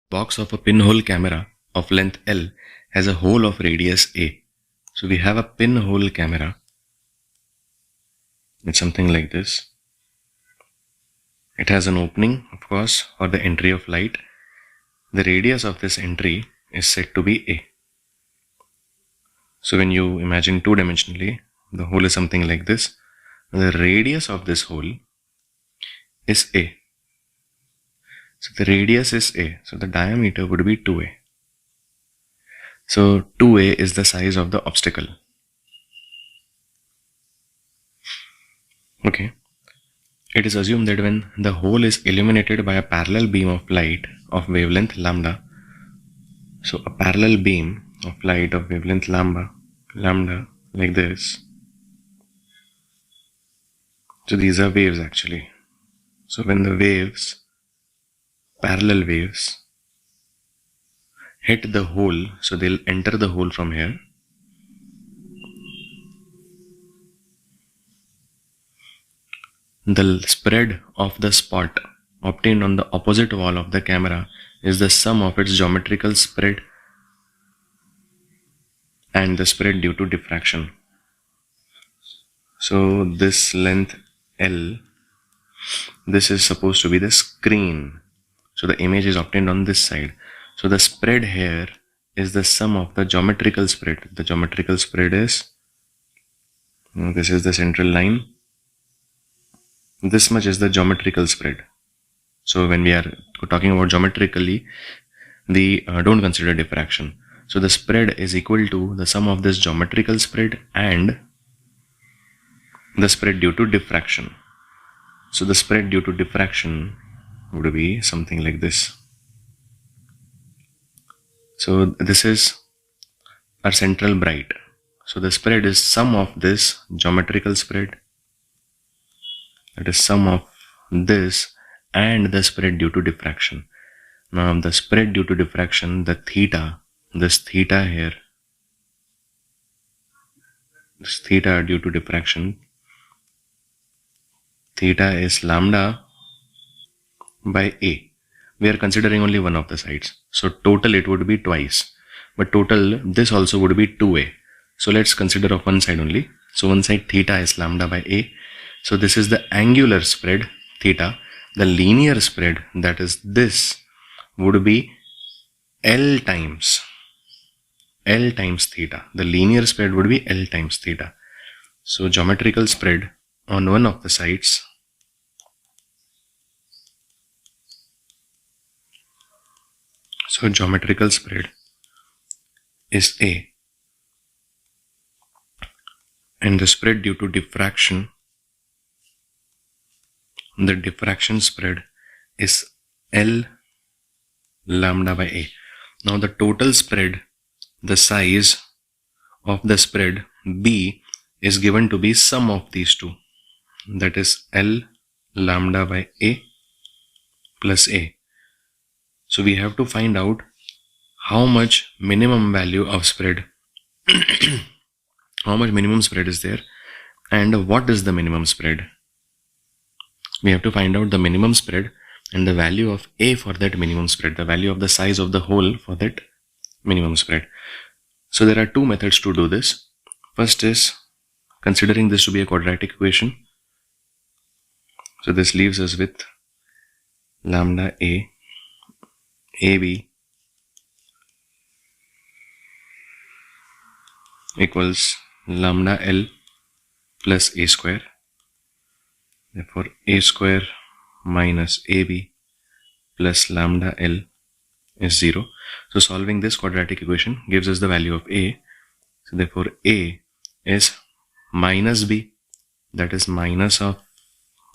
box of a pinhole camera of length L has a hole of radius A. So we have a pinhole camera. It's something like this. It has an opening, of course, for the entry of light. The radius of this entry is said to be A. So when you imagine two-dimensionally, the hole is something like this. The radius of this hole is A. So the radius is A. So the diameter would be 2A. So 2A is the size of the obstacle. Okay. It is assumed that when the hole is illuminated by a parallel beam of light of wavelength lambda, so a parallel beam of light of wavelength lambda like this. So these are waves actually. So when the waves, parallel waves, hit the hole, so they'll enter the hole from here. The spread of the spot obtained on the opposite wall of the camera is the sum of its geometrical spread and the spread due to diffraction. So this length L, this is supposed to be the screen. So the image is obtained on this side. So the spread here is the sum of the geometrical spread. The geometrical spread is, this is the central line. This much is the geometrical spread. So when we are talking about geometrically, don't consider diffraction. So the spread is equal to the sum of this geometrical spread and the spread due to diffraction. So the spread due to diffraction would be something like this. So this is our central bright. So the spread is sum of this geometrical spread, that is sum of this and the spread due to diffraction. Now the spread due to diffraction, the theta, this theta here, this theta due to diffraction, theta is lambda by A. We are considering only one of the sides. So total it would be twice. But total this also would be 2A. So let's consider of one side only. So one side theta is lambda by A. So this is the angular spread theta. The linear spread, that is this, would be L times theta. The linear spread would be L times theta. So geometrical spread on one of the sides geometrical spread is A, and the spread due to diffraction, the diffraction spread is L lambda by A. Now the total spread, the size of the spread B is given to be sum of these two, that is L lambda by A plus A. So we have to find out how much minimum value of spread, how much minimum spread is there and what is the minimum spread. We have to find out the minimum spread and the value of A for that minimum spread, the value of the size of the hole for that minimum spread. So there are two methods to do this. First is considering this to be a quadratic equation. So this leaves us with lambda A, AB equals lambda L plus A square. Therefore A square minus AB plus lambda L is 0. So solving this quadratic equation gives us the value of A. So therefore A is minus B, that is minus of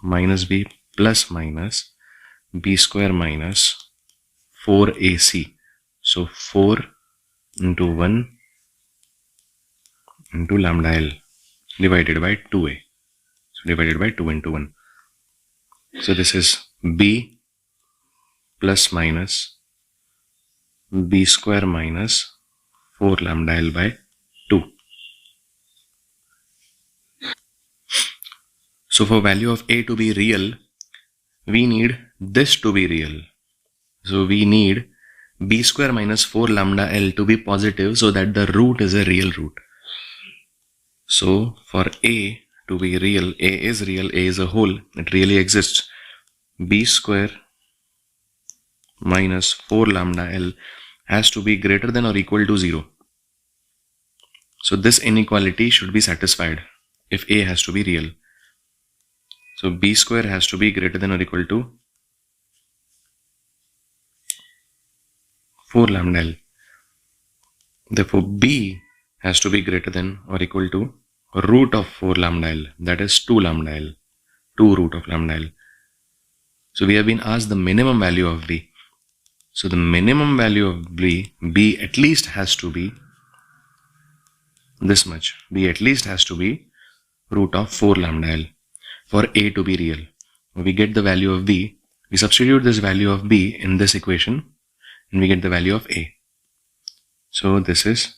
minus B plus minus B square minus 4AC. So 4 into 1 into lambda L divided by 2A. So divided by 2 into 1. So this is B plus minus B square minus 4 lambda L by 2. So for value of A to be real, we need this to be real. So we need b square minus 4 lambda L to be positive so that the root is a real root. So for A to be real, A is a whole, it really exists. B square minus 4 lambda L has to be greater than or equal to 0. So this inequality should be satisfied if A has to be real. So B square has to be greater than or equal to 4 lambda L. Therefore B has to be greater than or equal to root of 4 lambda L, that is 2 lambda L, 2 root of lambda L. So we have been asked the minimum value of B. So the minimum value of B at least has to be this much. B at least has to be root of 4 lambda L for A to be real. We get the value of B. We substitute this value of B in this equation and we get the value of A. So this is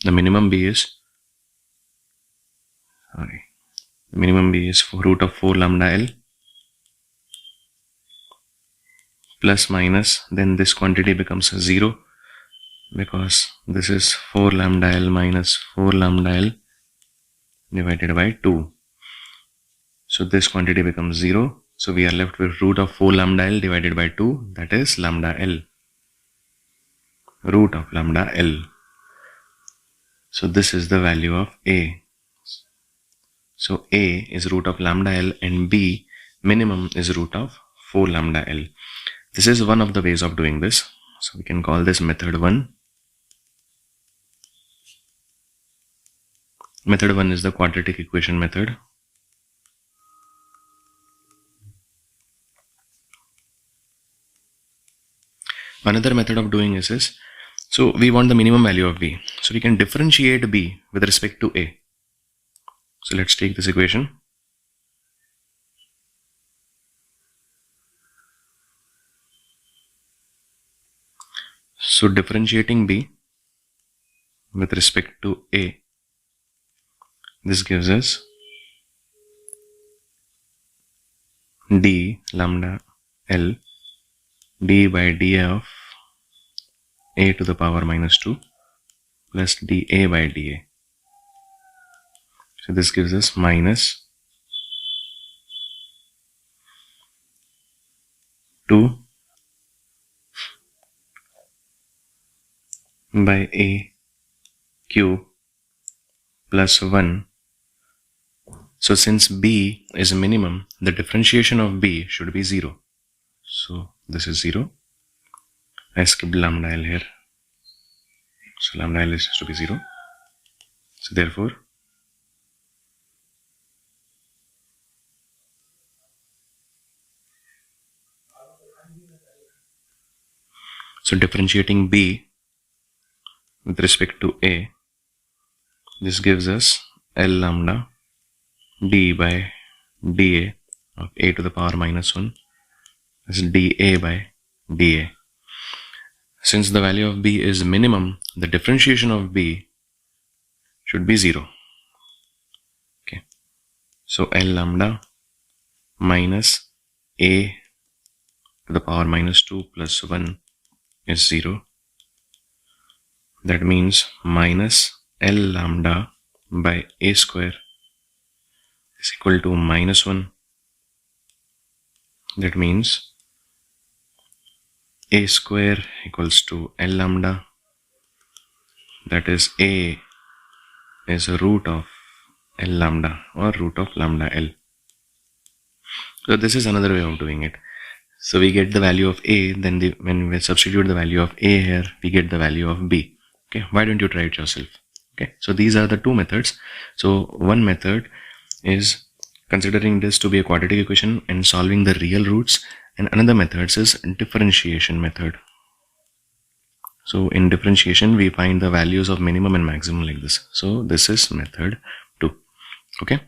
the minimum B is root of 4 lambda L plus minus, then this quantity becomes 0 because this is 4 lambda L minus 4 lambda L divided by 2. So this quantity becomes 0. So we are left with root of 4 lambda L divided by 2, that is lambda L, root of lambda L. So this is the value of A. So A is root of lambda L and B minimum is root of 4 lambda L. This is one of the ways of doing this. So we can call this method 1. Method 1 is the quadratic equation method. Another method of doing this is, so we want the minimum value of B. So we can differentiate B with respect to A. So let's take this equation. So differentiating B with respect to A, this gives us d lambda L d by dA of A to the power minus 2 plus dA by dA. So this gives us minus 2 by A cube plus 1. So since B is minimum, the differentiation of B should be 0. So this is 0. I skipped lambda L here. So lambda L is to be 0. So therefore, so differentiating B with respect to A, this gives us L lambda d by dA of A to the power minus 1 is dA by dA. Since the value of B is minimum, the differentiation of B should be 0. Okay. So L lambda minus A to the power minus 2 plus 1 is 0. That means minus L lambda by A square is equal to minus 1. That means A square equals to L lambda, that is A is a root of L lambda or root of lambda L. So this is another way of doing it. So we get the value of A, then when we substitute the value of A here, we get the value of B. Okay, why don't you try it yourself? Okay, so these are the two methods. So one method is considering this to be a quadratic equation and solving the real roots, and another method is differentiation method. So in differentiation, we find the values of minimum and maximum like this. So this is method 2. Okay.